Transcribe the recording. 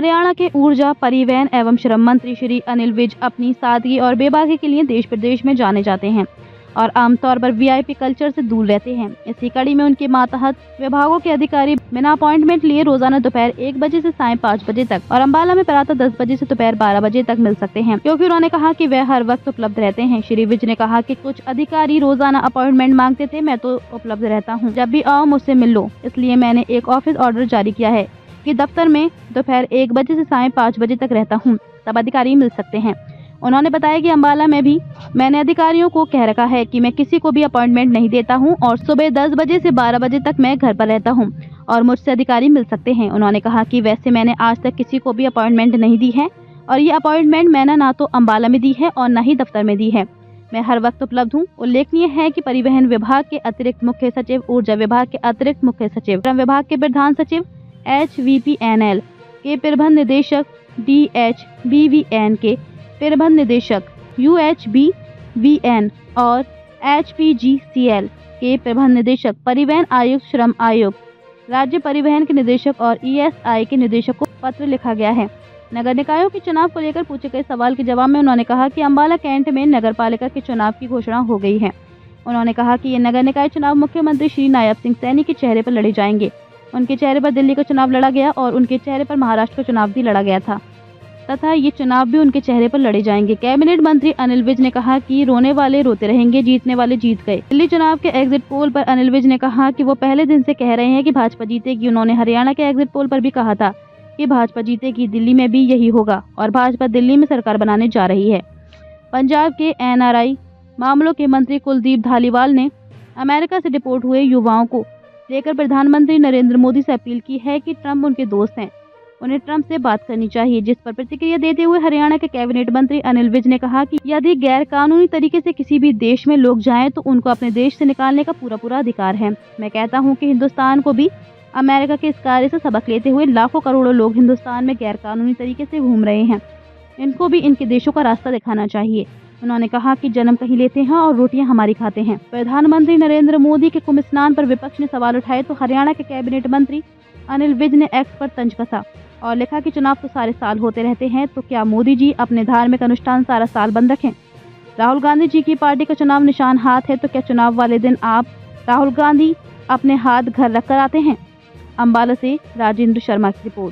हरियाणा के ऊर्जा, परिवहन एवं श्रम मंत्री श्री अनिल विज अपनी सादगी और बेबाकी के लिए देश प्रदेश में जाने जाते हैं और आमतौर पर वीआईपी कल्चर से दूर रहते हैं। इसी कड़ी में उनके मातहत विभागों के अधिकारी बिना अपॉइंटमेंट लिए रोजाना दोपहर 1 बजे से सायं 5 बजे तक और अम्बाला में प्रातः 10 बजे से दोपहर 12 बजे तक मिल सकते हैं, क्योंकि उन्होंने कहा कि वह हर वक्त उपलब्ध रहते हैं। श्री विज ने कहा कि कुछ अधिकारी रोजाना अपॉइंटमेंट मांगते थे, मैं तो उपलब्ध रहता हूँ, जब भी आओ मुझसे मिल लो। इसलिए मैंने एक ऑफिस ऑर्डर जारी किया है कि दफ्तर में दोपहर 1 बजे से सायं 5 बजे तक रहता हूँ, तब अधिकारी मिल सकते हैं। उन्होंने बताया कि अम्बाला में भी मैंने अधिकारियों को कह रखा है कि मैं किसी को भी अपॉइंटमेंट नहीं देता हूं और सुबह 10 बजे से 12 बजे तक मैं घर पर रहता हूं और मुझसे अधिकारी मिल सकते हैं। उन्होंने कहा कि वैसे मैंने आज तक किसी को भी अपॉइंटमेंट नहीं दी है और ये अपॉइंटमेंट मैंने ना तो अम्बाला में दी है और न ही दफ्तर में दी है। मैं हर वक्त उपलब्ध हूँ। उल्लेखनीय है कि परिवहन विभाग के अतिरिक्त मुख्य सचिव, ऊर्जा विभाग के अतिरिक्त मुख्य सचिव, श्रम विभाग के प्रधान सचिव, HVPNL के प्रबंध निदेशक, DHBVN के प्रबंध निदेशक, UHBVN और HPGCL के प्रबंध निदेशक, परिवहन आयुक्त, श्रम आयुक्त, राज्य परिवहन के निदेशक और ESI के निदेशक को पत्र लिखा गया है। नगर निकायों के चुनाव को लेकर पूछे गए सवाल के जवाब में उन्होंने कहा कि अम्बाला कैंट में नगर पालिका के चुनाव की घोषणा हो गई है। उन्होंने कहा कि ये नगर निकाय चुनाव मुख्यमंत्री श्री नायब सिंह सैनी के चेहरे पर लड़े जाएंगे। उनके चेहरे पर दिल्ली का चुनाव लड़ा गया और उनके चेहरे पर महाराष्ट्र का चुनाव भी लड़ा गया था तथा ये चुनाव भी उनके चेहरे पर लड़े जाएंगे। कैबिनेट मंत्री अनिल विज ने कहा कि रोने वाले रोते रहेंगे, जीतने वाले जीत गए। दिल्ली चुनाव के एग्जिट पोल पर अनिल विज ने कहा कि वो पहले दिन से कह रहे हैं कि भाजपा जीतेगी। उन्होंने हरियाणा के एग्जिट पोल पर भी कहा था कि भाजपा जीतेगी, दिल्ली में भी यही होगा और भाजपा दिल्ली में सरकार बनाने जा रही है। पंजाब के NRI मामलों के मंत्री कुलदीप धालीवाल ने अमेरिका से डिपोर्ट हुए युवाओं को लेकर प्रधानमंत्री नरेंद्र मोदी से अपील की है कि ट्रंप उनके दोस्त हैं, उन्हें ट्रंप से बात करनी चाहिए। जिस पर प्रतिक्रिया देते हुए हरियाणा के कैबिनेट मंत्री अनिल विज ने कहा कि यदि गैर कानूनी तरीके से किसी भी देश में लोग जाएं तो उनको अपने देश से निकालने का पूरा अधिकार है। मैं कहता हूं कि हिंदुस्तान को भी अमेरिका के इस कार्य से सबक लेते हुए लाखों करोड़ों लोग हिंदुस्तान में गैर कानूनी तरीके से घूम रहे हैं, इनको भी इनके देशों का रास्ता दिखाना चाहिए। उन्होंने कहा कि जन्म कहीं लेते हैं और रोटियां हमारी खाते हैं। प्रधानमंत्री नरेंद्र मोदी के कुंभ स्नान पर विपक्ष ने सवाल उठाए तो हरियाणा के कैबिनेट मंत्री अनिल विज ने एक्स पर तंज कसा और लिखा कि चुनाव तो सारे साल होते रहते हैं, तो क्या मोदी जी अपने धार्मिक अनुष्ठान सारा साल बंद रखें? राहुल गांधी जी की पार्टी का चुनाव निशान हाथ है, तो क्या चुनाव वाले दिन आप राहुल गांधी अपने हाथ घर रख कर आते हैं? अम्बाला से राजेंद्र शर्मा की रिपोर्ट।